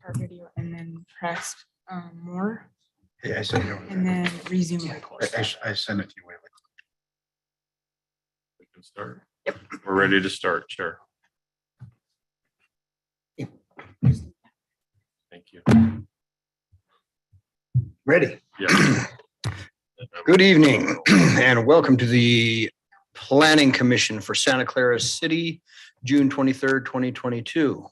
start video and then press more Yeah, I sent it. and then resume recording. I sent it to you. We can start. Yep. We're ready to start, Chair. Thank you. Ready. Yeah. Good evening and welcome to the Planning Commission for Santa Clara City, June 23rd, 2022.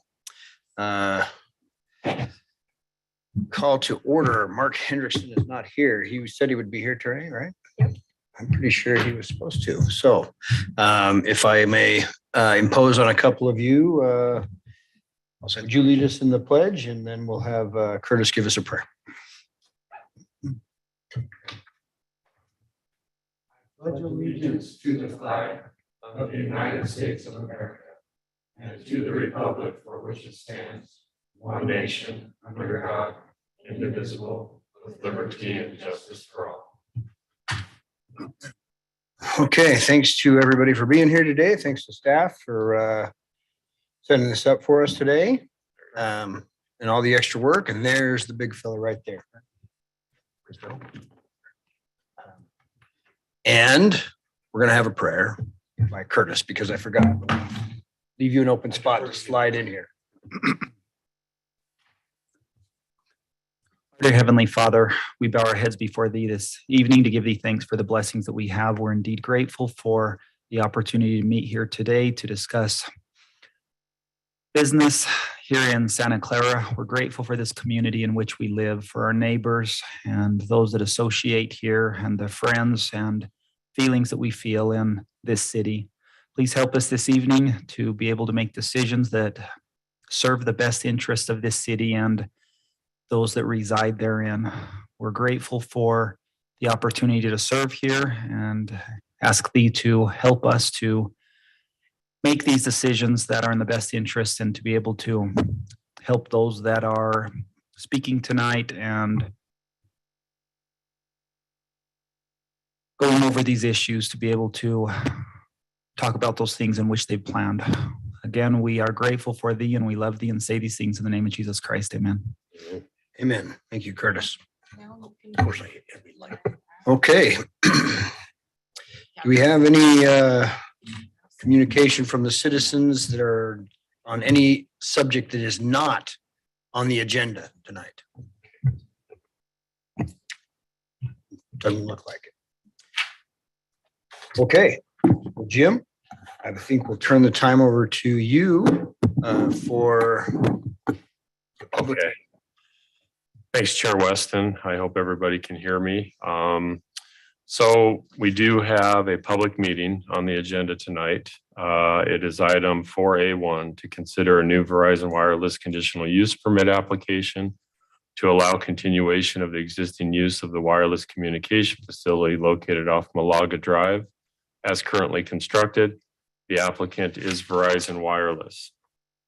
Call to order. Mark Hendrickson is not here. He said he would be here today, right? Yep. I'm pretty sure he was supposed to. So if I may impose on a couple of you, I'll send you lead us in the pledge and then we'll have Curtis give us a prayer. Pledge allegiance to the flag of the United States of America and to the republic for which it stands, one nation, under God, indivisible, with liberty and justice for all. Okay, thanks to everybody for being here today. Thanks to staff for setting this up for us today and all the extra work. And there's the big fella right there. And we're going to have a prayer by Curtis because I forgot. Leave you an open spot to slide in here. Dear Heavenly Father, we bow our heads before Thee this evening to give Thee thanks for the blessings that we have. We're indeed grateful for the opportunity to meet here today to discuss business here in Santa Clara. We're grateful for this community in which we live, for our neighbors and those that associate here and the friends and feelings that we feel in this city. Please help us this evening to be able to make decisions that serve the best interest of this city and those that reside therein. We're grateful for the opportunity to serve here and ask Thee to help us to make these decisions that are in the best interest and to be able to help those that are speaking tonight and going over these issues to be able to talk about those things in which they've planned. Again, we are grateful for Thee and we love Thee and say these things in the name of Jesus Christ. Amen. Amen. Thank you, Curtis. Now you Of course I hit every light. Okay. Do we have any communication from the citizens that are on any subject that is not on the agenda tonight? Doesn't look like it. Okay, well, Jim, I think we'll turn the time over to you for the public. Okay. Thanks, Chair Weston. I hope everybody can hear me. So we do have a public meeting on the agenda tonight. It is item 4A1 to consider a new Verizon Wireless conditional use permit application to allow continuation of the existing use of the wireless communication facility located off Malaga Drive as currently constructed. The applicant is Verizon Wireless.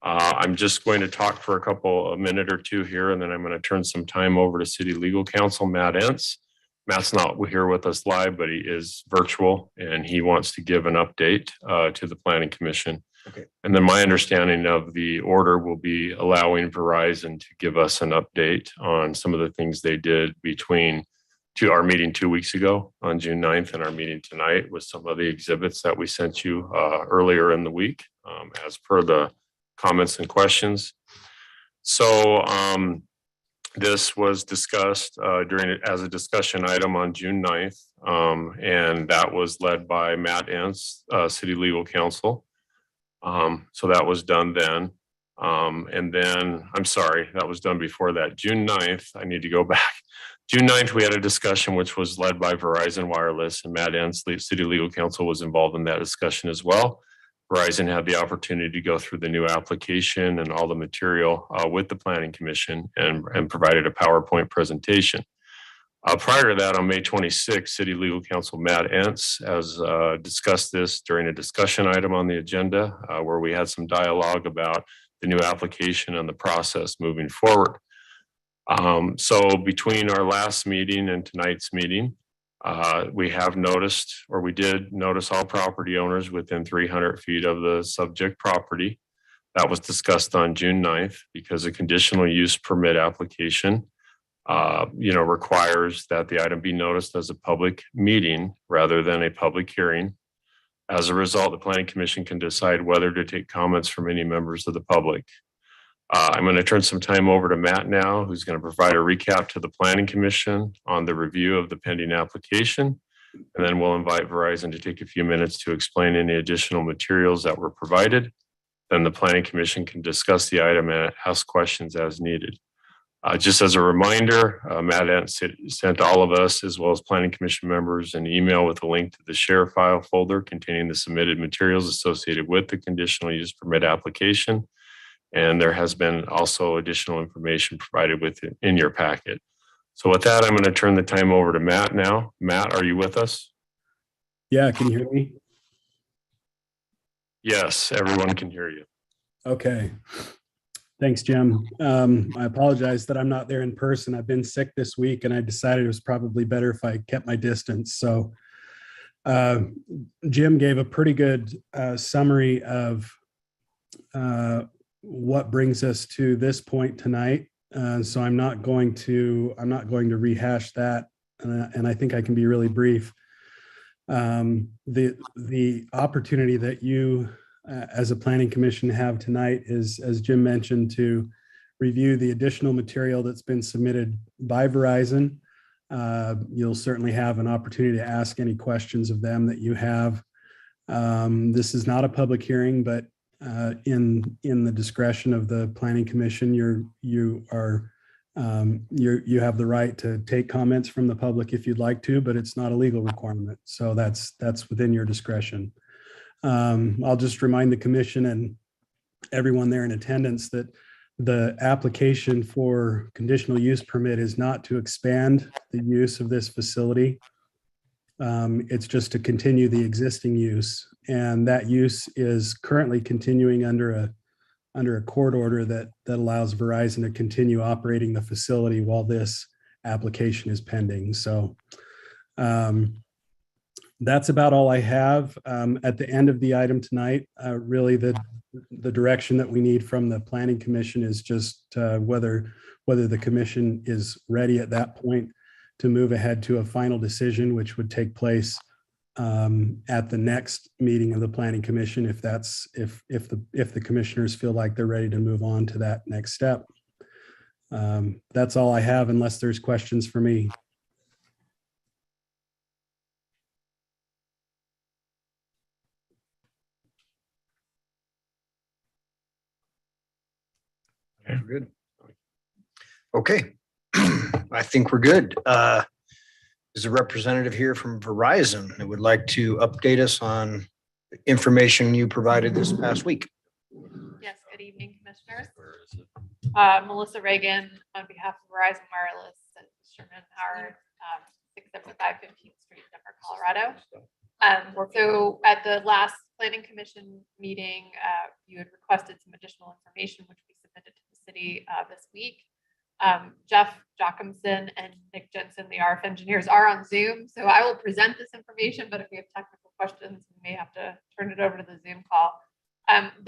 I'm just going to talk for a minute or two here, and then I'm going to turn some time over to City Legal Counsel, Matt Entz. Matt's not here with us live, but he is virtual, and he wants to give an update to the Planning Commission. Okay. And then my understanding of the order will be allowing Verizon to give us an update on some of the things they did between our meeting 2 weeks ago on June 9th and our meeting tonight with some of the exhibits that we sent you earlier in the week as per the comments and questions. So this was discussed as a discussion item on June 9th, and that was led by Matt Entz, City Legal Counsel. So that was done then. And then, I'm sorry, that was done before that. June 9th, I need to go back. June 9th, we had a discussion which was led by Verizon Wireless, and Matt Entz, City Legal Counsel, was involved in that discussion as well. Verizon had the opportunity to go through the new application and all the material with the Planning Commission and provided a PowerPoint presentation. Prior to that, on May 26th, City Legal Counsel Matt Entz has discussed this during a discussion item on the agenda where we had some dialogue about the new application and the process moving forward. So between our last meeting and tonight's meeting, we did notice all property owners within 300 feet of the subject property That was discussed on June 9th because a conditional use permit application requires that the item be noticed as a public meeting rather than a public hearing. As a result, the Planning Commission can decide whether to take comments from any members of the public. I'm going to turn some time over to Matt now, who's going to provide a recap to the Planning Commission on the review of the pending application. And then we'll invite Verizon to take a few minutes to explain any additional materials that were provided. Then the Planning Commission can discuss the item and ask questions as needed. Just as a reminder, Matt sent all of us, as well as Planning Commission members, an email with a link to the share file folder containing the submitted materials associated with the conditional use permit application. And there has been also additional information provided in your packet. So with that, I'm going to turn the time over to Matt now. Matt, are you with us? Yeah, can you hear me? Yes, everyone can hear you. Okay. Thanks, Jim. I apologize that I'm not there in person. I've been sick this week and I decided it was probably better if I kept my distance. So Jim gave a pretty good summary of what brings us to this point tonight. So I'm not going to rehash that. And I think I can be really brief. The opportunity that you as a planning commission have tonight is, as Jim mentioned, to review the additional material that's been submitted by Verizon. You'll certainly have an opportunity to ask any questions of them that you have. This is not a public hearing, but in the discretion of the planning commission, you have the right to take comments from the public if you'd like to, but it's not a legal requirement. So that's within your discretion. I'll just remind the commission and everyone there in attendance that the application for conditional use permit is not to expand the use of this facility. It's just to continue the existing use, and that use is currently continuing under a court order that allows Verizon to continue operating the facility while this application is pending. So that's about all I have. At the end of the item tonight, really the direction that we need from the Planning Commission is just whether the commission is ready at that point to move ahead to a final decision, which would take place at the next meeting of the Planning Commission, if the commissioners feel like they're ready to move on to that next step. That's all I have, unless there's questions for me. Good. Okay, I think we're good. Is a representative here from Verizon that would like to update us on the information you provided this past week? Yes, good evening, commissioners. Melissa Reagan on behalf of Verizon Wireless and Sherman Howard, 675 15th Street, Denver, Colorado. So at the last Planning Commission meeting, you had requested some additional information, which we submitted to the city this week. Jeff Jochimson and Nick Jensen, the RF engineers, are on Zoom. So I will present this information, but if we have technical questions, we may have to turn it over to the Zoom call.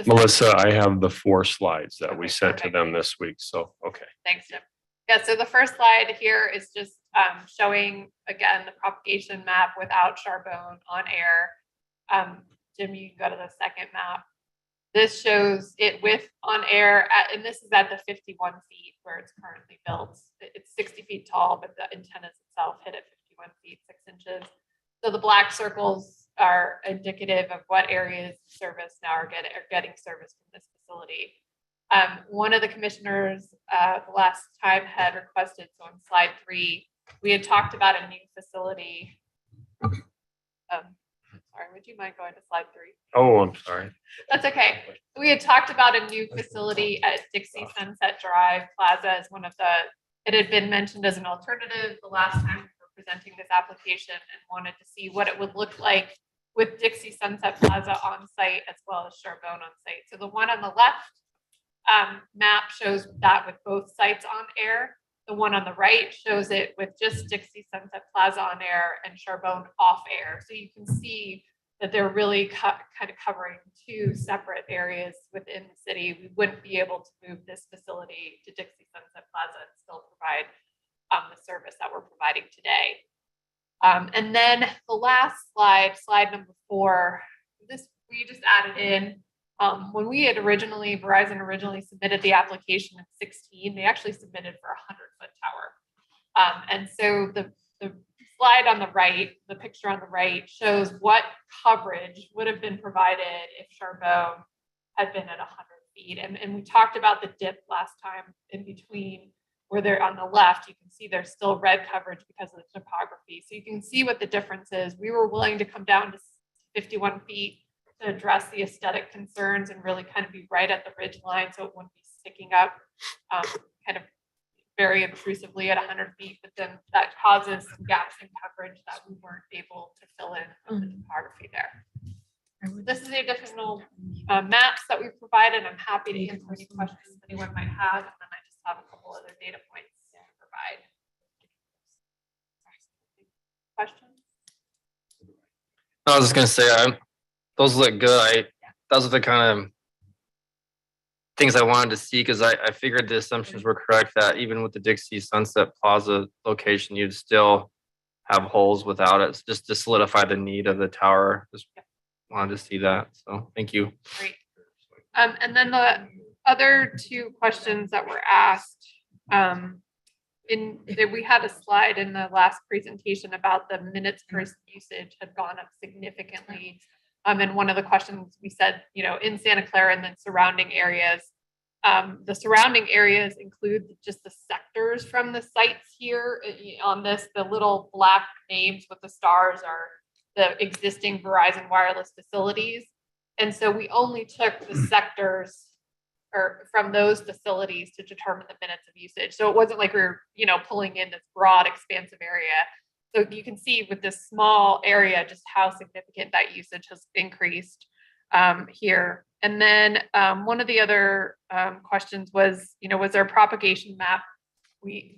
Melissa, I have the 4 slides that we Okay, sent perfect. to them this week. So, okay. Thanks, Jim. Yeah, so the first slide here is just showing, again, the propagation map without Charbonne on air. Jim, you can go to the second map. This shows it with on air, and this is at the 51 feet where it's currently built. It's 60 feet tall, but the antennas itself hit at 51 feet, 6 inches. So the black circles are indicative of what areas of service now are getting service from this facility. One of the commissioners the last time had requested, so on slide 3, we had talked about a new facility. Sorry, would you mind going to slide 3? Oh, I'm sorry. That's okay. We had talked about a new facility at Dixie Sunset Drive Plaza as one of it had been mentioned as an alternative the last time we were presenting this application, and wanted to see what it would look like with Dixie Sunset Plaza on site as well as Charbonne on site. So the one on the left map shows that with both sites on air. The one on the right shows it with just Dixie Sunset Plaza on air and Charbonne off air. So you can see that they're really kind of covering two separate areas within the city. We wouldn't be able to move this facility to Dixie Sunset Plaza and still provide the service that we're providing today. And then the last slide, slide number 4, this we just added in. When we had Verizon originally submitted the application in 2016, they actually submitted for a 100-foot tower. And so the slide on the right, the picture on the right, shows what coverage would have been provided if Charbonne had been at 100 feet. And we talked about the dip last time in between, where they're on the left, you can see there's still red coverage because of the topography. So you can see what the difference is. We were willing to come down to 51 feet to address the aesthetic concerns and really kind of be right at the ridge line so it wouldn't be sticking up kind of very intrusively at 100 feet, but then that causes some gaps in coverage that we weren't able to fill in with the topography there. This is the additional maps that we've provided. I'm happy to answer any questions anyone might have, and then I just have a couple other data points to provide. Questions? I was just gonna say, those look good. Those are the kind of things I wanted to see, because I figured the assumptions were correct that even with the Dixie Sunset Plaza location, you'd still have holes without it, just to solidify the need of the tower. Just wanted to see that. So thank you. Great. And then the other 2 questions that were asked, we had a slide in the last presentation about the minutes per usage had gone up significantly. And one of the questions we said, in Santa Clara and then surrounding areas, the surrounding areas include just the sectors from the sites here on this, the little black names with the stars are the existing Verizon wireless facilities. And so we only took the sectors or from those facilities to determine the minutes of usage. So it wasn't like we were, pulling in this broad, expansive area. So you can see with this small area, just how significant that usage has increased here. And then one of the other questions was, was there a propagation map?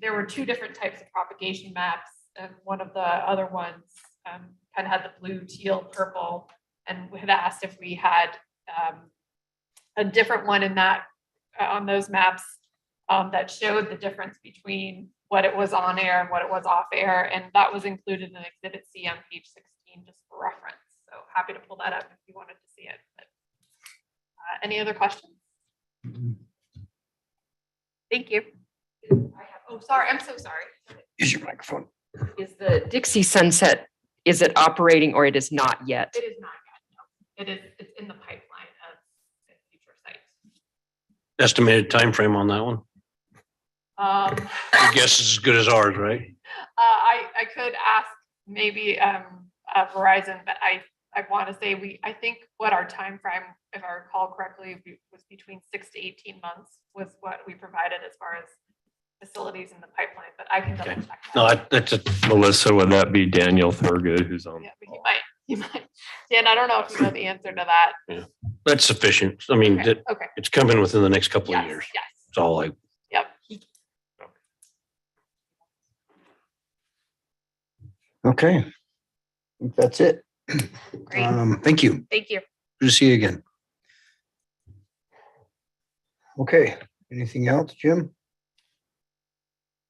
There were 2 different types of propagation maps. And one of the other ones kind of had the blue, teal, purple, and we had asked if we had a different one in that on those maps that showed the difference between what it was on air and what it was off air. And that was included in Exhibit C on page 16, just for reference. So happy to pull that up if you wanted to see it. But, any other questions? Thank you. Oh, sorry. I'm so sorry. Use your microphone. Is the Dixie Sunset, is it operating or it is not yet? It is not yet. No. It's in the pipeline of future sites. Estimated time frame on that one? Your guess is as good as ours, right? I could ask maybe Verizon, but I want to say I think what our time frame, if I recall correctly, was between 6 to 18 months was what we provided as far as facilities in the pipeline, but I can double check that. No, that's a, Melissa, would that be Daniel Thurgood who's on? Yeah, but he might. Dan, I don't know if you know the answer to that. that's sufficient. I mean, Okay. Okay. it's coming within the next couple of Yes, years. yes. That's all I, Yep. Okay. I think that's it. Great. Thank you. Thank you. Good to see you again. Okay, anything else, Jim?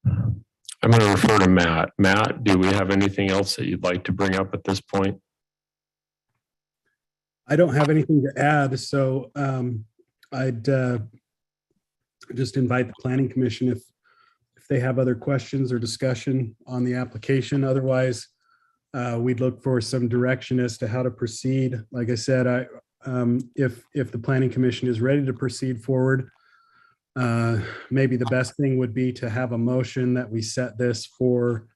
I'm going to refer to Matt. Matt, do we have anything else that you'd like to bring up at this point? I don't have anything to add, so I'd just invite the Planning Commission if they have other questions or discussion on the application. Otherwise, we'd look for some direction as to how to proceed. Like I said, if the Planning Commission is ready to proceed forward, maybe the best thing would be to have a motion that we set this for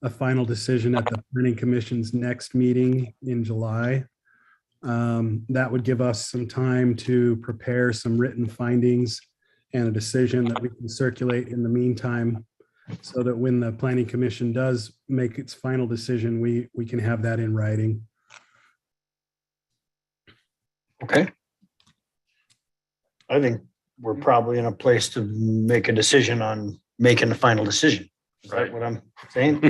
a final decision at the Planning Commission's next meeting in July. That would give us some time to prepare some written findings and a decision that we can circulate in the meantime, so that when the Planning Commission does make its final decision, we can have that in writing. Okay. I think we're probably in a place to make a decision on making the final decision. Is that Right. what I'm saying?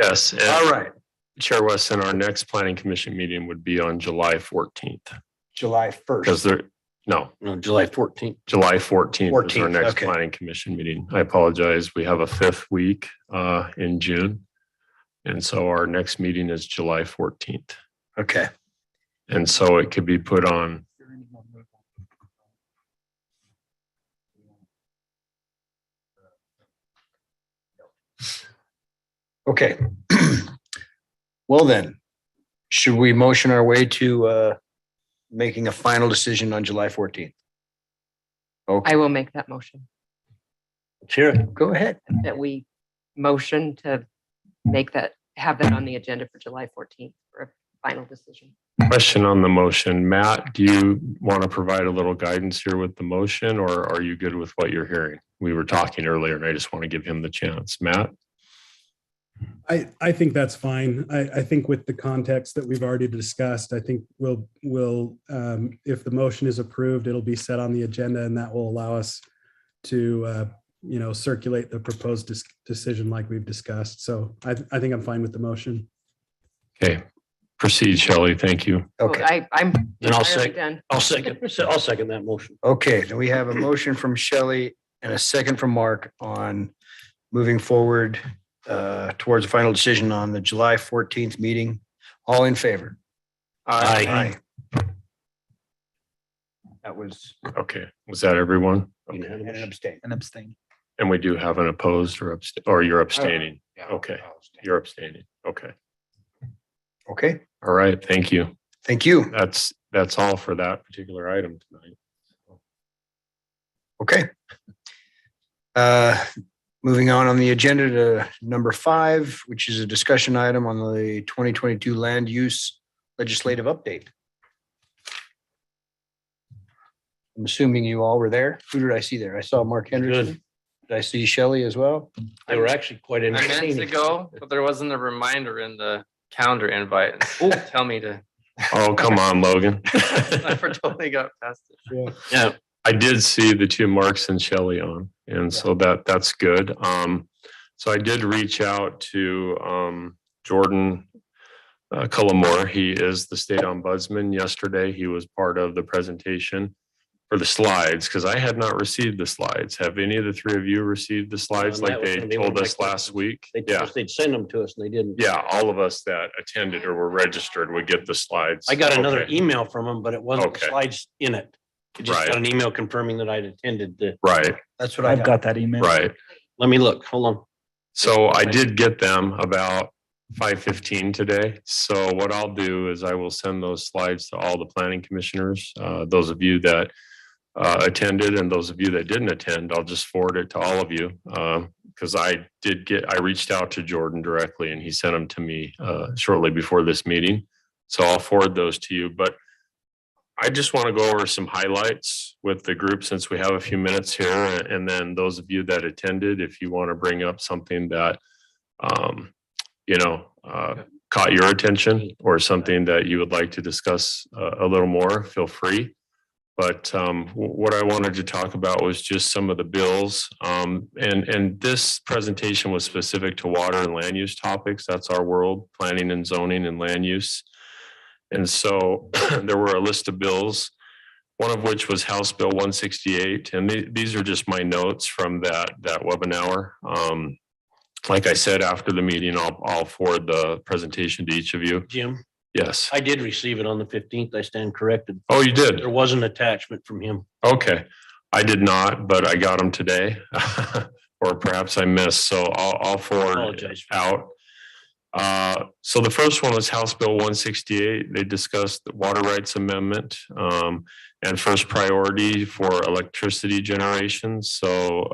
Yes. and All right. Chair Weston, our next planning commission meeting would be on July 14th. July Because 1st. no, July 14th. July 14th is our 14th, next okay. planning commission meeting. I apologize. We have a 5th week in June. And so our next meeting is July 14th. Okay. And so it could be put on. Okay. Well then, should we motion our way to making a final decision on July 14th? Okay, I will make that motion, Let's hear it. go ahead. that we motion to make that, have that on the agenda for July 14th for a final decision. Question on the motion. Matt, do you want to provide a little guidance here with the motion, or are you good with what you're hearing? We were talking earlier and I just want to give him the chance. Matt? I think that's fine. I think with the context that we've already discussed, I think we'll if the motion is approved, it'll be set on the agenda and that will allow us to, circulate the proposed decision like we've discussed. So I think I'm fine with the motion. Okay, proceed, Shelley. Thank you. Okay, I'm And I'll entirely second, done. I'll second that motion. okay, then we have a motion from Shelley and a second from Mark on moving forward towards a final decision on the July 14th meeting. All in favor? Aye. That was, Okay, was that everyone? and an abstain. And abstain. And we do have an opposed or you're abstaining? Okay, you're abstaining. Okay, Okay, all right, thank you. thank you. That's all for that particular item tonight. Okay. Moving on the agenda to number 5, which is a discussion item on the 2022 land use legislative update. I'm assuming you all were there. Who did I see there? I saw Mark Henderson. Did I see Shelley as well? They were actually quite I meant to entertaining. go, but there wasn't a reminder in the calendar invite. Tell me to. Oh, come on, Logan. I totally got past it. Yeah, I did see the two Marks and Shelley on, and so that's good. So I did reach out to Jordan Cullimore. He is the state ombudsman. Yesterday, he was part of the presentation for the slides, because I had not received the slides. Have any of the three of you received the slides that like was they gonna be one of told my us last questions. week? they told Yeah, us they'd send them to us and they didn't. yeah, all of us that attended or were registered would get the slides. I got another Okay. email from them, but it wasn't the Okay. slides in it. I just Right. got an email confirming that I'd attended the, Right, That's what I I've got. got that email. right. let me look, hold on. So I did get them about 5:15 today. So what I'll do is I will send those slides to all the planning commissioners. Those of you that attended and those of you that didn't attend, I'll just forward it to all of you. Because I reached out to Jordan directly and he sent them to me shortly before this meeting. So I'll forward those to you. But I just want to go over some highlights with the group since we have a few minutes here. And then those of you that attended, if you want to bring up something that, caught your attention or something that you would like to discuss a little more, feel free. But what I wanted to talk about was just some of the bills. And this presentation was specific to water and land use topics. That's our world, planning and zoning and land use. And so there were a list of bills, one of which was House Bill 168. And these are just my notes from that webinar. Like I said, after the meeting, I'll forward the presentation to each of you. Jim, Yes. I did receive it on the 15th. I stand corrected. Oh, you did? There was an attachment from him. Okay. I did not, but I got them today. Or perhaps I missed, so I'll forward Apologize. out. So the first one was House Bill 168. They discussed the water rights amendment and first priority for electricity generation. So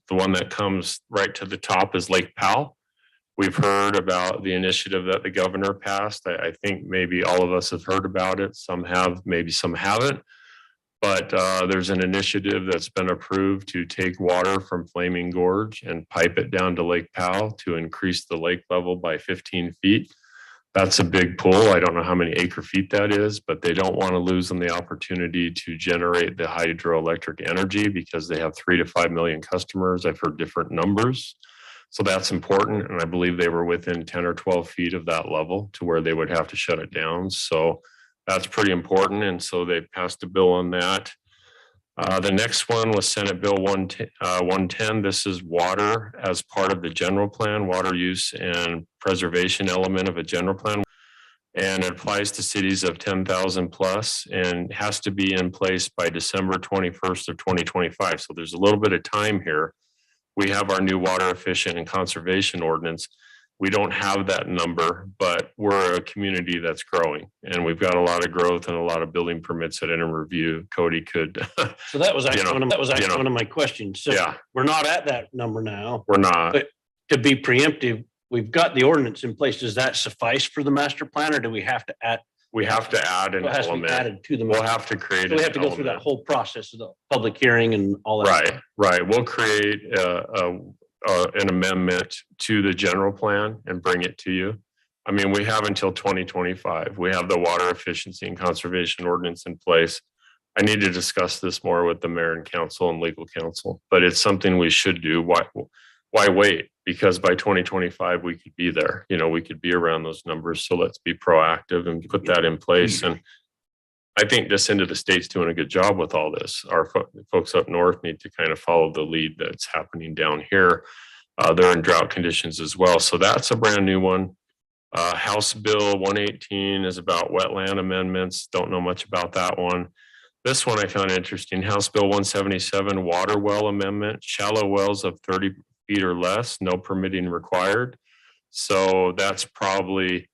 the one that comes right to the top is Lake Powell. We've heard about the initiative that the governor passed. I think maybe all of us have heard about it. Some have, maybe some haven't. But there's an initiative that's been approved to take water from Flaming Gorge and pipe it down to Lake Powell to increase the lake level by 15 feet. That's a big pull. I don't know how many acre feet that is, but they don't want to lose them the opportunity to generate the hydroelectric energy because they have 3 to 5 million customers. I've heard different numbers. So that's important. And I believe they were within 10 or 12 feet of that level to where they would have to shut it down. So that's pretty important. And so they passed a bill on that. The next one was Senate Bill 110. This is water as part of the general plan, water use and preservation element of a general plan. And it applies to cities of 10,000 plus and has to be in place by December 21st of 2025. So there's a little bit of time here. We have our new water efficient and conservation ordinance. We don't have that number, but we're a community that's growing and we've got a lot of growth and a lot of building permits that in review. Cody could, So that was actually, know, one of my questions. So yeah, we're not at that number now. we're not. But to be preemptive, we've got the ordinance in place. Does that suffice for the master plan or do we have to add? We have to add an It has to be element. added to the. We'll have to create. So we an have to go through that element. whole process of the public hearing and all that. Right, stuff. right. We'll create an amendment to the general plan and bring it to you. I mean, we have until 2025. We have the water efficiency and conservation ordinance in place. I need to discuss this more with the mayor and council and legal counsel, but it's something we should do. Why wait? Because by 2025, we could be there. You know, we could be around those numbers. So let's be proactive and put that in place. And I think this end of the state's doing a good job with all this. Our folks up north need to kind of follow the lead that's happening down here. They're in drought conditions as well. So that's a brand new one. House Bill 118 is about wetland amendments. Don't know much about that one. This one I found interesting. House Bill 177, water well amendment, shallow wells of 30 feet or less, no permitting required. So that's probably,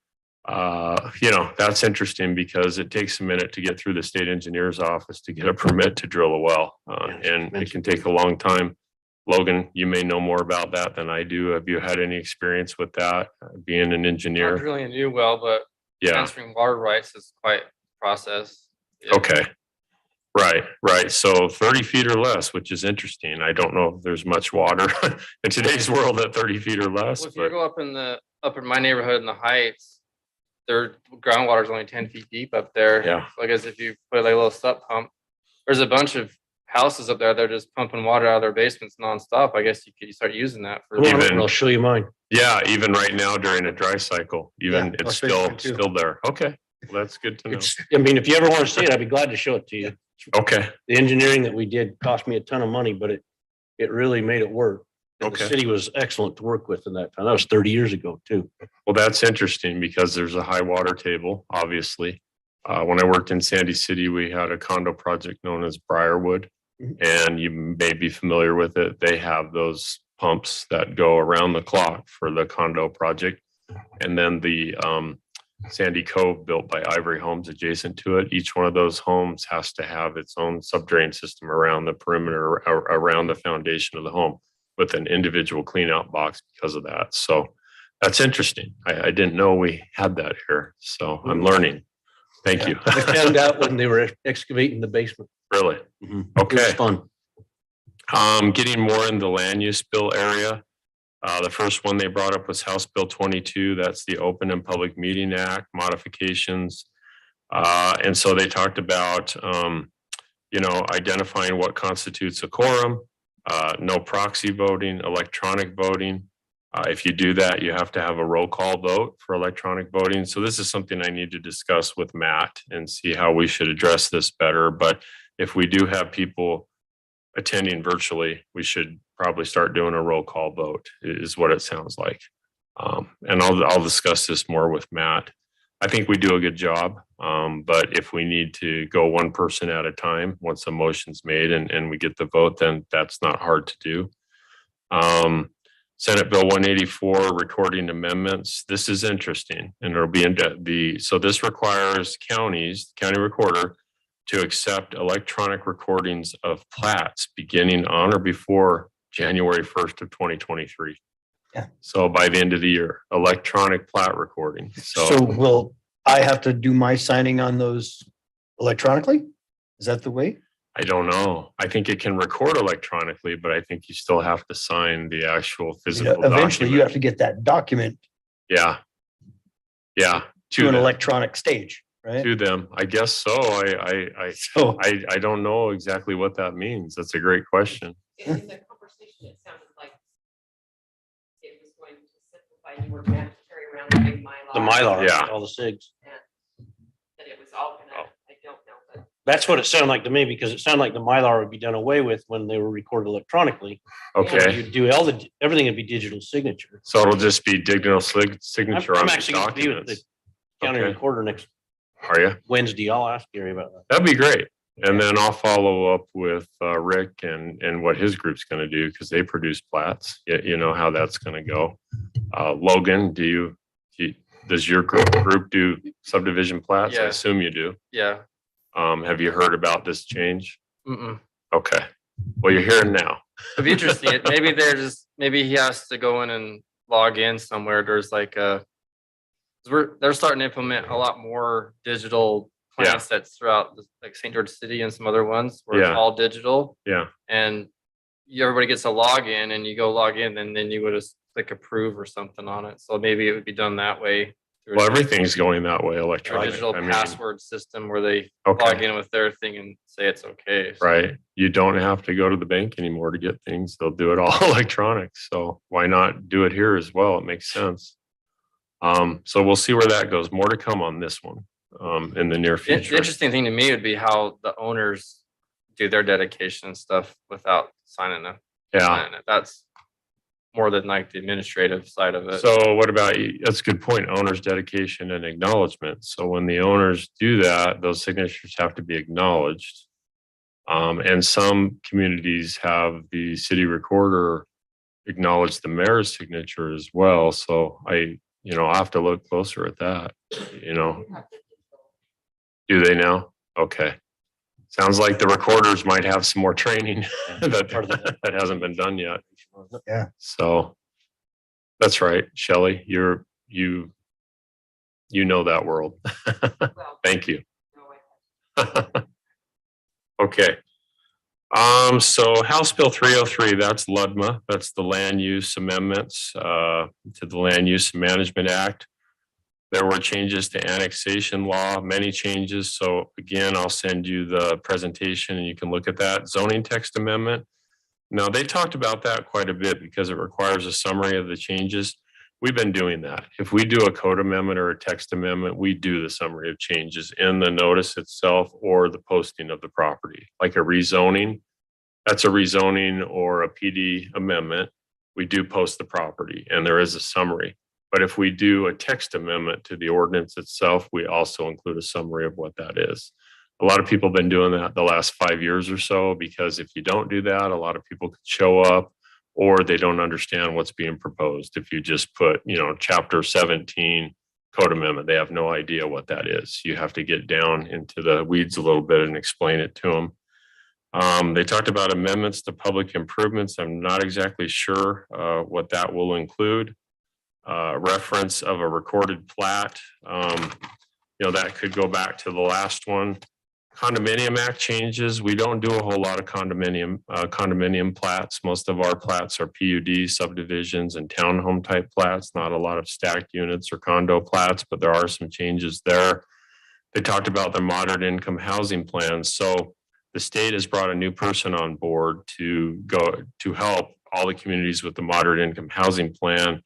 that's interesting because it takes a minute to get through the state engineer's office to get a permit to drill a well. And it can take a long time. Logan, you may know more about that than I do. Have you had any experience with that, being an Not engineer? drilling a new well, but Yeah, transferring water rights is quite a process. Yeah. okay. Right. So 30 feet or less, which is interesting. I don't know if there's much water in today's world at 30 feet or less, Well, if you but go up in my neighborhood in the Heights, their groundwater is only 10 feet deep up there. yeah. So I guess if you put like a little sub pump, there's a bunch of houses up there. They're just pumping water out of their basements nonstop. I guess you could start using that for. Come on, Even- I'll show you mine. Yeah, even right now during a dry cycle, even Yeah, it's I'll show you still too. there. Okay, well, that's good to know. I mean, if you ever want to see it, I'd be glad to show it to you. Okay, The engineering that we did cost me a ton of money, but it really made it work. And the Okay. city was excellent to work with in that time. That was 30 years ago too. well, that's interesting because there's a high water table, obviously. When I worked in Sandy City, we had a condo project known as Briarwood. And you may be familiar with it. They have those pumps that go around the clock for the condo project. And then the Sandy Cove built by Ivory Homes adjacent to it. Each one of those homes has to have its own subdrain system around the perimeter, around the foundation of the home with an individual clean out box because of that. So that's interesting. I didn't know we had that here. So I'm learning. Thank you. I found out when they were excavating the basement. Really? It was Okay. fun. Getting more in the land use bill area. The first one they brought up was House Bill 22. That's the Open and Public Meeting Act modifications. And so they talked about, identifying what constitutes a quorum, no proxy voting, electronic voting. If you do that, you have to have a roll call vote for electronic voting. So this is something I need to discuss with Matt and see how we should address this better. But if we do have people attending virtually, we should probably start doing a roll call vote is what it sounds like. And I'll discuss this more with Matt. I think we do a good job. But if we need to go one person at a time, once a motion's made and we get the vote, then that's not hard to do. Senate Bill 184, recording amendments. This is interesting and it'll be so this requires county recorder to accept electronic recordings of plats beginning on or before January 1st of 2023. Yeah. So by the end of the year, electronic plat recording. So will I have to do my signing on those electronically? Is that the way? I don't know. I think it can record electronically, but I think you still have to sign the actual physical Eventually you have document. to get that document Yeah. to To an them. electronic stage, right? To them. I guess so. So I don't know exactly what that means. That's a great question. In the conversation, it sounded like it and you were gonna have to carry around the big Mylar. The Mylar, Yeah. all the SIGs. and That it was all gonna, I don't know, but That's what it sounded like to me, because it sounded like the Mylar would be done away with when they were recorded electronically. Okay, You'd do everything would be digital signature. so it'll just be digital signature I'm on the actually going to be with the documents. county Okay. recorder next Are you? Wednesday. I'll ask Gary about that. That'd be great. And then I'll follow up with Rick and what his group's gonna do, because they produce plats. You know how that's gonna go. Logan, does your group do subdivision plats? I Yeah. assume you do. Yeah. Have you heard about this change? Mm-mm. Okay. Well, you're hearing now. It'd be interesting. Maybe he has to go in and log in somewhere. There's like 'cause they're starting to implement a lot more digital Yeah. plan sets throughout like St. George City and some other ones where Yeah. it's all digital. Yeah. And everybody gets a login and you go log in and then you would just click approve or something on it. So maybe it would be done that way. through Well, a everything's going that way a electronic. digital I mean, password system where they log okay, in with their thing and say it's okay. So right. You don't have to go to the bank anymore to get things. They'll do it all electronic. So why not do it here as well? It makes sense. So we'll see where that goes. More to come on this one, in the near The future. interesting thing to me would be how the owners do their dedication and stuff without signing it. Yeah. That's more than like the administrative side of it. So what about, that's a good point, owner's dedication and acknowledgement. So when the owners do that, those signatures have to be acknowledged. And some communities have the city recorder acknowledge the mayor's signature as well. So I'll have to look closer at that, Do they now? Okay. Sounds like the recorders might have some more training that hasn't been done yet. Yeah. So that's right, Shelley, you know that world. well, Thank you. no, Okay. So House Bill 303, that's LUDMA, that's the land use amendments to the Land Use Management Act. There were changes to annexation law, many changes. So again, I'll send you the presentation and you can look at that. Zoning text amendment. Now, they talked about that quite a bit because it requires a summary of the changes. We've been doing that. If we do a code amendment or a text amendment, we do the summary of changes in the notice itself or the posting of the property, like a rezoning. That's a rezoning or a PD amendment. We do post the property and there is a summary. But if we do a text amendment to the ordinance itself, we also include a summary of what that is. A lot of people have been doing that the last 5 years or so, because if you don't do that, a lot of people could show up or they don't understand what's being proposed. If you just put, chapter 17 code amendment, they have no idea what that is. You have to get down into the weeds a little bit and explain it to them. They talked about amendments to public improvements. I'm not exactly sure what that will include. Reference of a recorded plat. That could go back to the last one. Condominium Act changes. We don't do a whole lot of condominium plats. Most of our plats are PUD subdivisions and townhome type plats, not a lot of stacked units or condo plats, but there are some changes there. They talked about the moderate income housing plans. So the state has brought a new person on board to help all the communities with the moderate income housing plan.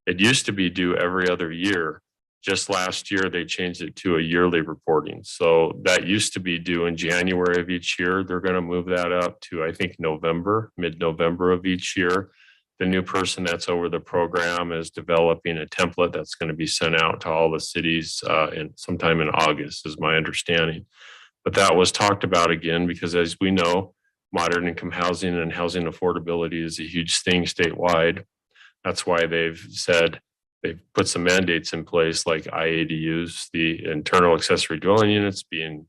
It used to be due every other year. Just last year, they changed it to a yearly reporting. So that used to be due in January of each year. They're going to move that up to, I think, mid-November of each year. The new person that's over the program is developing a template that's going to be sent out to all the cities sometime in August, is my understanding. But that was talked about again, because as we know, moderate income housing and housing affordability is a huge thing statewide. That's why they've put some mandates in place like IADUs, the internal accessory dwelling units being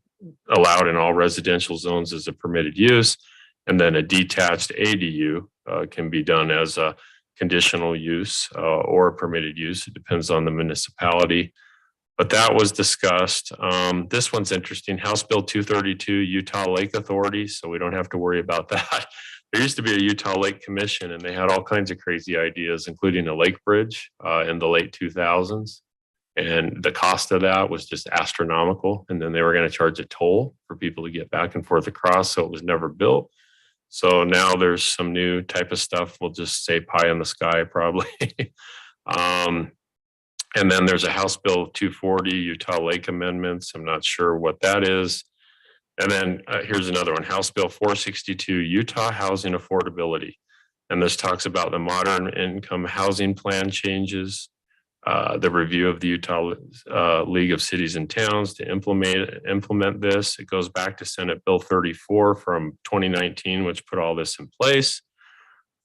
allowed in all residential zones as a permitted use. And then a detached ADU can be done as a conditional use or a permitted use. It depends on the municipality. But that was discussed. This one's interesting. House Bill 232, Utah Lake Authority. So we don't have to worry about that. There used to be a Utah Lake Commission and they had all kinds of crazy ideas, including a lake bridge in the late 2000s. And the cost of that was just astronomical. And then they were going to charge a toll for people to get back and forth across. So it was never built. So now there's some new type of stuff. We'll just say pie in the sky, probably. And then there's a House Bill 240, Utah Lake Amendments. I'm not sure what that is. And then here's another one, House Bill 462, Utah Housing Affordability. And this talks about the modern income housing plan changes, the review of the Utah League of Cities and Towns to implement this. It goes back to Senate Bill 34 from 2019, which put all this in place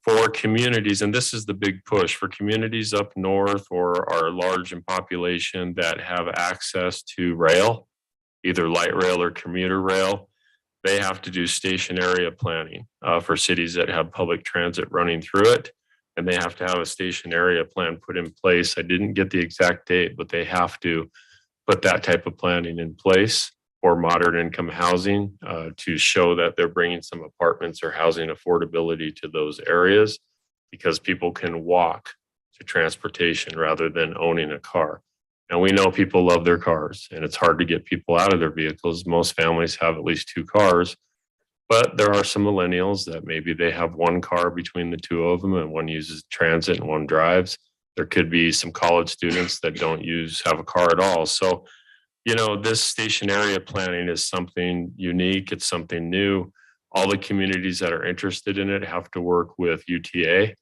for communities. And this is the big push for communities up north or are large in population that have access to rail, either light rail or commuter rail. They have to do station area planning for cities that have public transit running through it. And they have to have a station area plan put in place. I didn't get the exact date, but they have to put that type of planning in place for moderate income housing to show that they're bringing some apartments or housing affordability to those areas, because people can walk to transportation rather than owning a car. And we know people love their cars, and it's hard to get people out of their vehicles. Most families have at least 2 cars. But there are some millennials that maybe they have 1 car between the 2 of them, and one uses transit and one drives. There could be some college students that don't have a car at all. So, you know, this station area planning is something unique. It's something new. All the communities that are interested in it have to work with UTA.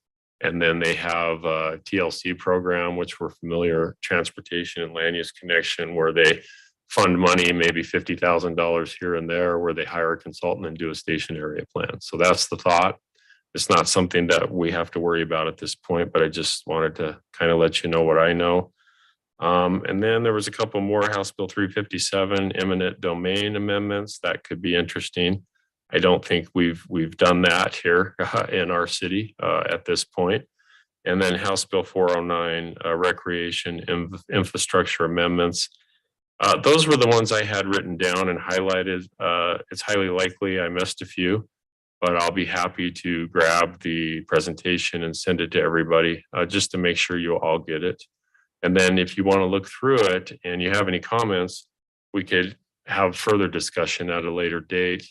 And then they have a TLC program, which we're familiar, Transportation and Land Use Connection, where they fund money, maybe $50,000 here and there, where they hire a consultant and do a station area plan. So that's the thought. It's not something that we have to worry about at this point, but I just wanted to kind of let you know what I know. And then there was a couple more, House Bill 357, eminent domain amendments. That could be interesting. I don't think we've done that here in our city at this point. And then House Bill 409, recreation infrastructure amendments. Those were the ones I had written down and highlighted. It's highly likely I missed a few, but I'll be happy to grab the presentation and send it to everybody just to make sure you all get it. And then if you want to look through it and you have any comments, we could have further discussion at a later date.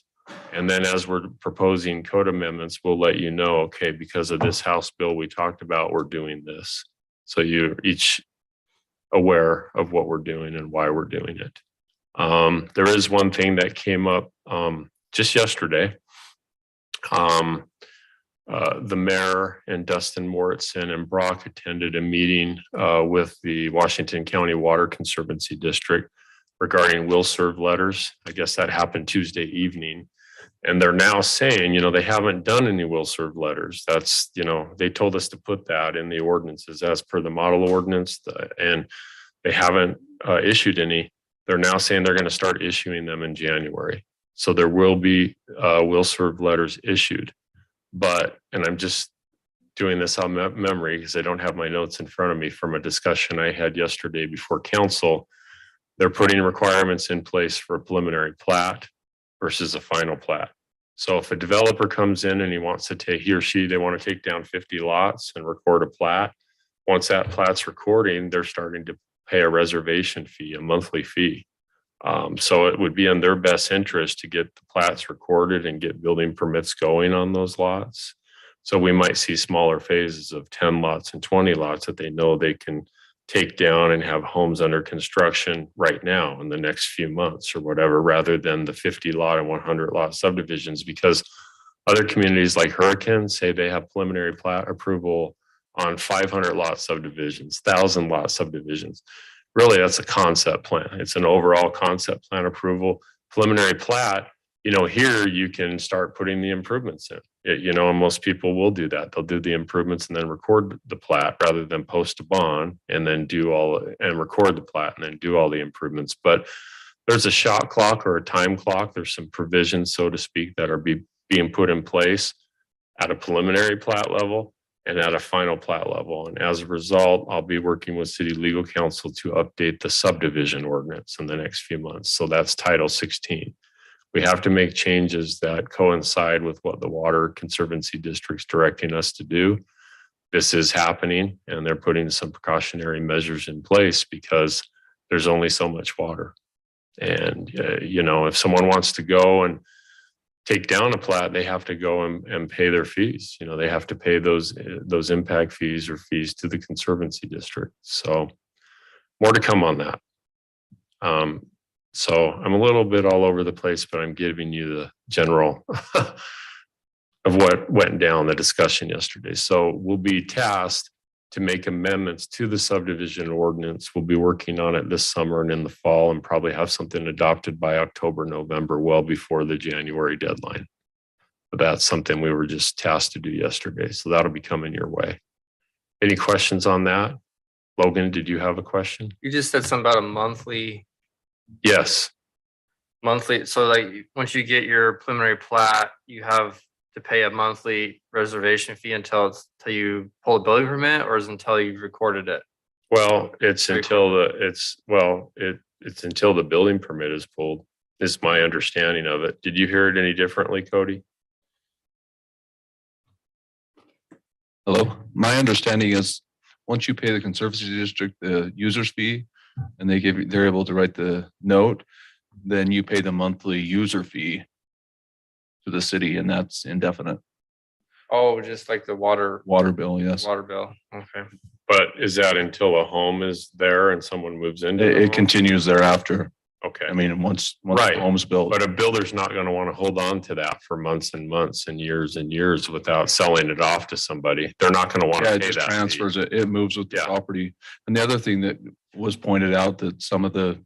And then as we're proposing code amendments, we'll let you know, okay, because of this House bill we talked about, we're doing this. So you're each aware of what we're doing and why we're doing it. There is one thing that came up just yesterday. The mayor and Dustin Moritson and Brock attended a meeting with the Washington County Water Conservancy District regarding will serve letters. I guess that happened Tuesday evening. And they're now saying, you know, they haven't done any will serve letters. That's, you know, they told us to put that in the ordinances as per the model ordinance, and they haven't issued any. They're now saying they're going to start issuing them in January. So there will be will serve letters issued. But, and I'm just doing this on memory because I don't have my notes in front of me from a discussion I had yesterday before council. They're putting requirements in place for a preliminary plat versus a final plat. So if a developer comes in and he wants to take, he or she, they want to take down 50 lots and record a plat. Once that plat's recording, they're starting to pay a reservation fee, a monthly fee. So it would be in their best interest to get the plats recorded and get building permits going on those lots. So we might see smaller phases of 10 lots and 20 lots that they know they can take down and have homes under construction right now in the next few months or whatever, rather than the 50 lot and 100 lot subdivisions, because other communities like Hurricane say they have preliminary plat approval on 500 lot subdivisions, 1,000 lot subdivisions. Really, that's a concept plan. It's an overall concept plan approval. Preliminary plat, you know, here you can start putting the improvements in. You know, and most people will do that. They'll do the improvements and then record the plat rather than post a bond and then do all and record the plat and then do all the improvements. But there's a shot clock or a time clock. There's some provisions, so to speak, that are being put in place at a preliminary plat level and at a final plat level. And as a result, I'll be working with city legal counsel to update the subdivision ordinance in the next few months. So that's Title 16. We have to make changes that coincide with what the Water Conservancy District's directing us to do. This is happening, and they're putting some precautionary measures in place because there's only so much water. And, you know, if someone wants to go and take down a plat, they have to go and pay their fees. You know, they have to pay those impact fees or fees to the Conservancy District. So more to come on that. So I'm a little bit all over the place, but I'm giving you the general of what went down the discussion yesterday. So we'll be tasked to make amendments to the subdivision ordinance. We'll be working on it this summer and in the fall, and probably have something adopted by October, November, well before the January deadline. But that's something we were just tasked to do yesterday. So that'll be coming your way. Any questions on that? Logan, did you have a question? You just said something about a monthly, Yes. so like, once you get your preliminary plat, you have to pay a monthly reservation fee until you pull a building permit, or is it until you've recorded it? Well, it's until it's until the building permit is pulled, is my understanding of it. Did you hear it any differently, Cody? Hello, my understanding is once you pay the Conservancy District the user's fee and they're able to write the note, then you pay the monthly user fee to the city, and that's indefinite. Oh, just like the water Bill, yes. water bill. Okay. But is that until a home is there and someone moves into the It home? continues thereafter. Okay. I mean, once Right. the home's built. But a builder's not going to want to hold on to that for months and months and years without selling it off to somebody. They're not going to want Yeah, to it pay just that fee. transfers it. It moves with the Yeah. property. And the other thing that was pointed out, that some of the,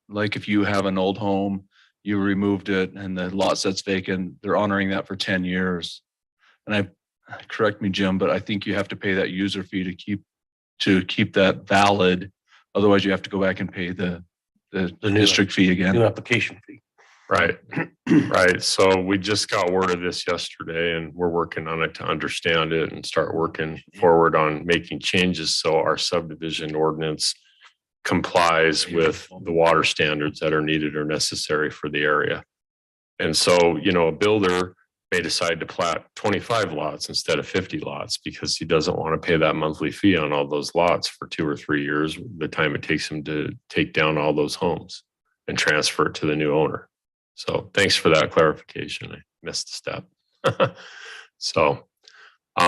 like if you have an old home, you removed it and the lot sits vacant, they're honoring that for 10 years. And correct me, Jim, but I think you have to pay that user fee to keep that valid. Otherwise you have to go back and pay the new- district fee again. New application fee. Right. Right. So we just got word of this yesterday and we're working on it to understand it and start working forward on making changes so our subdivision ordinance complies with the water standards that are needed or necessary for the area. And so, you know, a builder may decide to plat 25 lots instead of 50 lots because he doesn't want to pay that monthly fee on all those lots for 2 or 3 years, the time it takes him to take down all those homes and transfer it to the new owner. So thanks for that clarification. I missed a step. So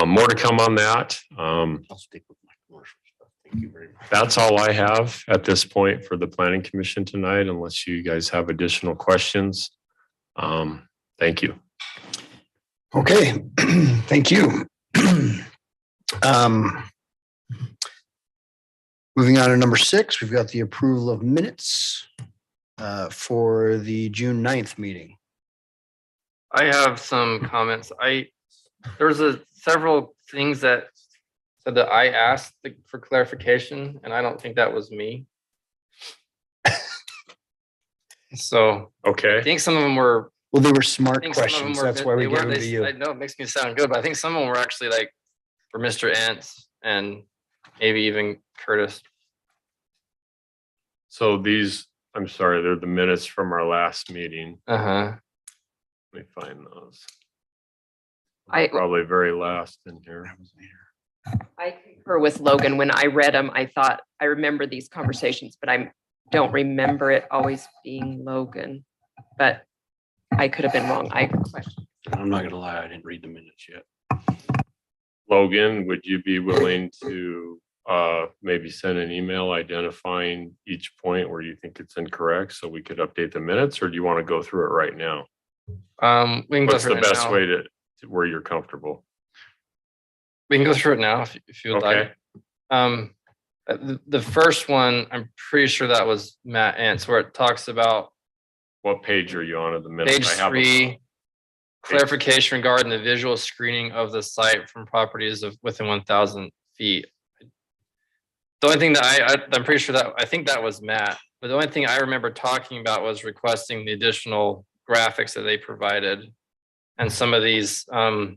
more to come on that. I'll stick with my commercial stuff. Thank you very much. That's all I have at this point for the Planning Commission tonight, unless you guys have additional questions. Thank you. Okay, thank you. Moving on to number 6, we've got the approval of minutes for the June 9th meeting. I have some comments. There was several things that said that I asked for clarification, and I don't think that was me. So I Okay. think some of them were. Well, they were I smart think some of them questions. were That's bit- why we they gave were- them to they- you. I know it makes me sound good, but I think some of them were actually like for Mr. Entz and maybe even Curtis. So these, I'm sorry, they're the minutes from our last meeting. Uh-huh. Let me find those. I- Probably very last in here. I concur with Logan. When I read them, I thought, I remember these conversations, but I don't remember it always being Logan. But I could have been wrong. I question. I'm not gonna lie, I didn't read the minutes yet. Logan, would you be willing to maybe send an email identifying each point where you think it's incorrect so we could update the minutes, or do you want to go through it right now? We can go What's through the it best now. way to where you're comfortable? We can go through it now if you would Okay. like. The first one, I'm pretty sure that was Matt Entz, where it talks about What page are you on of the minutes? page I have them. 3, clarification regarding the visual screening of the site from properties of within 1,000 feet. The only thing that I'm pretty sure that, I think that was Matt, but the only thing I remember talking about was requesting the additional graphics that they provided. And some of these, I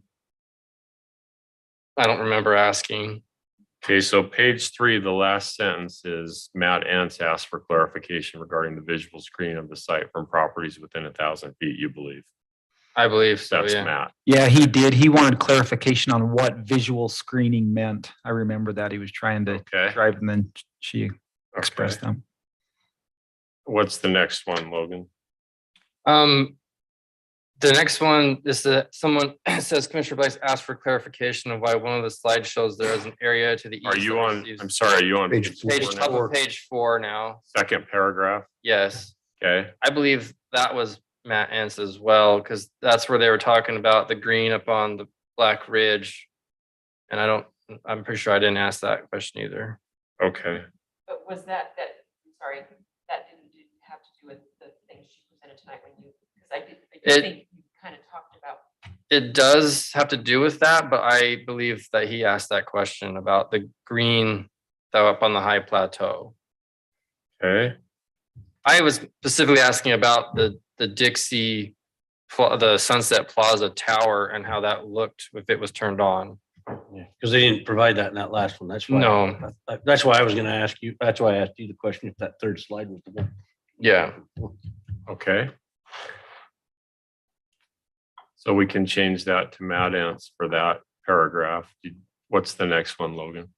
don't remember asking. Okay, so page 3, the last sentence is Matt Entz asked for clarification regarding the visual screening of the site from properties within 1,000 feet, you believe? I believe so, That's yeah. Matt. Yeah, he did. He wanted clarification on what visual screening meant. I remember that he was trying to Okay. drive, and then she expressed Okay. them. What's the next one, Logan? The next one is that someone says Commissioner Blake asked for clarification of why one of the slides shows there is an area to the east. Are you that on, receives- I'm sorry, are you on Page page Page, four top now? of page 4 now. Second paragraph? Yes, Okay, I believe that was Matt Ents as well, because that's where they were talking about the green up on the Black Ridge. And I'm pretty sure I didn't ask that question either. okay. But was that, sorry, that didn't have to do with the things she presented tonight when you, because I It- think you kind of talked about. It does have to do with that, but I believe that he asked that question about the green though up on the high plateau. Okay, I was specifically asking about the Dixie, the Sunset Plaza Tower and how that looked if it was turned on. Because they didn't provide that in that last one. That's why. No. That's why I was gonna ask you, that's why I asked you the question if that third slide was the one. Yeah, okay. So we can change that to Matt Ents for that paragraph. What's the next one, Logan?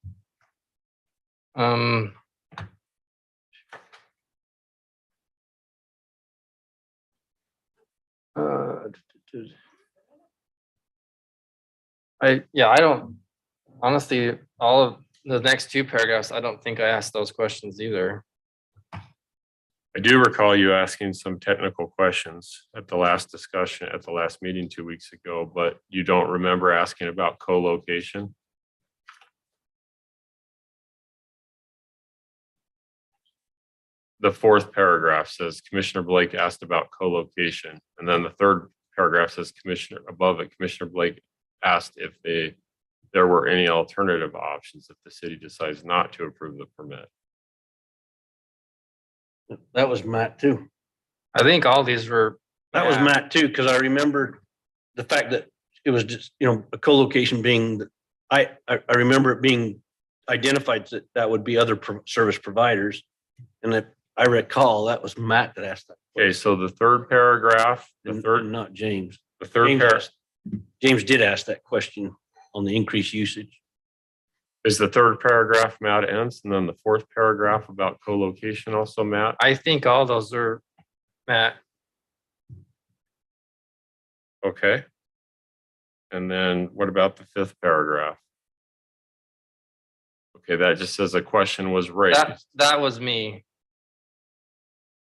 I don't, honestly, all of the next 2 paragraphs, I don't think I asked those questions either. I do recall you asking some technical questions at the last discussion, at the last meeting 2 weeks ago, but you don't remember asking about co-location? The 4th paragraph says Commissioner Blake asked about co-location, and then the 3rd paragraph says above it, Commissioner Blake asked if there were any alternative options if the city decides not to approve the permit. That was Matt too. I think all these were. That was Matt too, because I remember the fact that it was just, a co-location being, I remember it being identified that would be other service providers. And that I recall that was Matt that asked that. Okay, so the 3rd paragraph, And not James. the 3rd James paragraph. James did ask that question on the increased usage. Is the 3rd paragraph Matt Ents, and then the 4th paragraph about co-location also Matt? I think all those are Matt. Okay. And then what about the 5th paragraph? Okay, that just says a question was raised. That was me.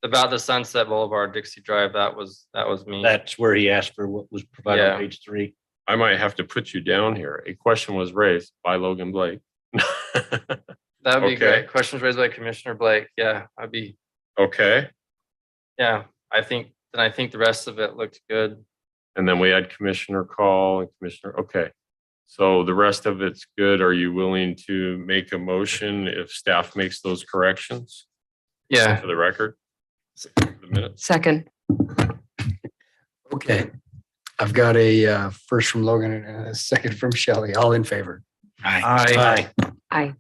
About the Sunset Boulevard, Dixie Drive, that was me. That's where he asked for what was provided Yeah. on page 3. I might have to put you down here. A question was raised by Logan Blake. That'd be okay. great. Questions raised by Commissioner Blake. Yeah, Okay, yeah, I think the rest of it looked good. and then we had Commissioner Call and Commissioner, okay. So the rest of it's good. Are you willing to make a motion if staff makes those corrections Yeah, for the record? The minutes? Second. Okay. I've got a first from Logan and a second from Shelley. All in favor? Aye. Aye.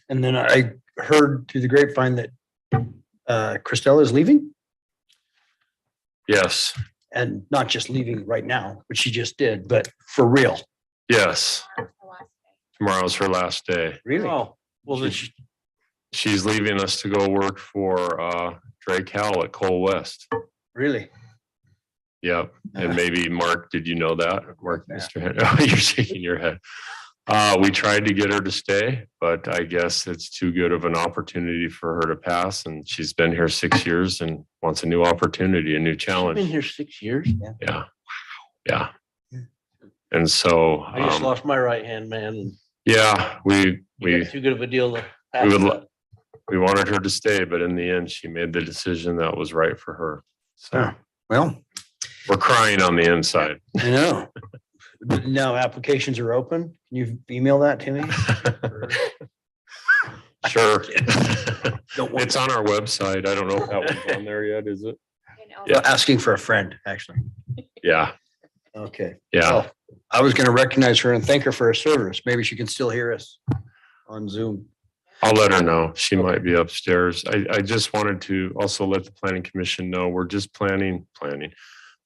And then I heard through the grapevine that Christella is leaving, Yes, and not just leaving right now, which she just did, but for real. yes. Tomorrow's her last day. Really? Oh, well, then she- She's leaving us to go work for Drake Howell at Coal West. Really? Yep. And Uh-huh. maybe Mark, did you know that? Mark, Yeah. Mr. Henry, oh, you're shaking your head. We tried to get her to stay, but I guess it's too good of an opportunity for her to pass. And she's been here 6 years and wants a new opportunity, a new she's been challenge. here 6 years. Yeah. Yeah. And so, I just lost my right hand man. And yeah, we you got too good of a deal to pass would that. we wanted her to stay, but in the end, she made the decision that was right for her. So Yeah. Well, we're crying on the inside. I know. Now applications are open. Can you email that to me? Sure. Don't want It's on our website. I don't know if that one's on there yet, is it? Yeah, asking for a friend, actually. Yeah, Okay. yeah. Well, I was going to recognize her and thank her for her service. Maybe she can still hear us on Zoom. I'll let her know. She might be upstairs. I just wanted to also let the planning commission know, we're just planning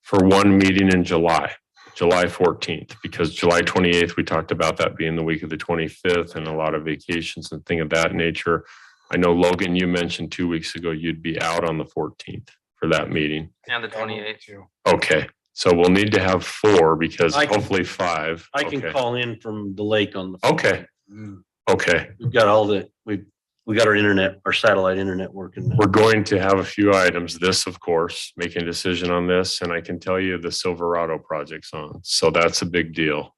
for one meeting in July 14th, because July 28th, we talked about that being the week of the 25th and a lot of vacations and thing of that nature. I know Logan, you mentioned 2 weeks ago, you'd be out on the 14th. for that meeting? And the 28th. Okay, so we'll need to have 4 because I can- hopefully 5. I can Okay. call in from the lake on the. Okay, okay. We've got all the, we got our internet, our satellite internet working now. We're going to have a few items. This, of course, making a decision on this, and I can tell you the Silverado project's on. So that's a big deal.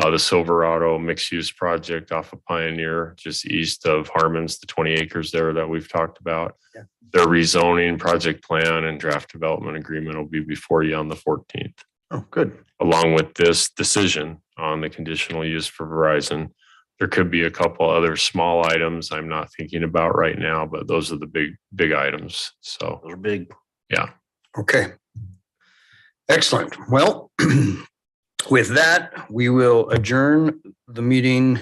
The Silverado mixed-use project off of Pioneer, just east of Harmon's, the 20 acres there that we've talked about. Yeah. Their rezoning project plan and draft development agreement will be before you on the 14th, Oh, good. along with this decision on the conditional use for Verizon. There could be a couple other small items I'm not thinking about right now, but those are the big items. So, Those are big. yeah. Okay. Excellent. Well, with that, we will adjourn the meeting,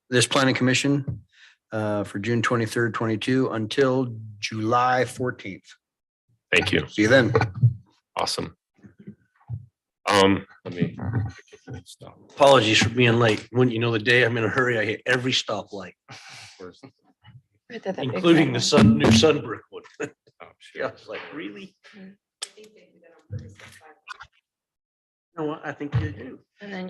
this planning commission for June 23rd, 22 until July 14th. Thank you. See you then. Awesome. Let me stop. Apologies for being late. When you know the day I'm in a hurry, I hit every stoplight, including the new Sunbrook one. Oh, shit. Yeah, I was like, really? You know what? I think you do. And then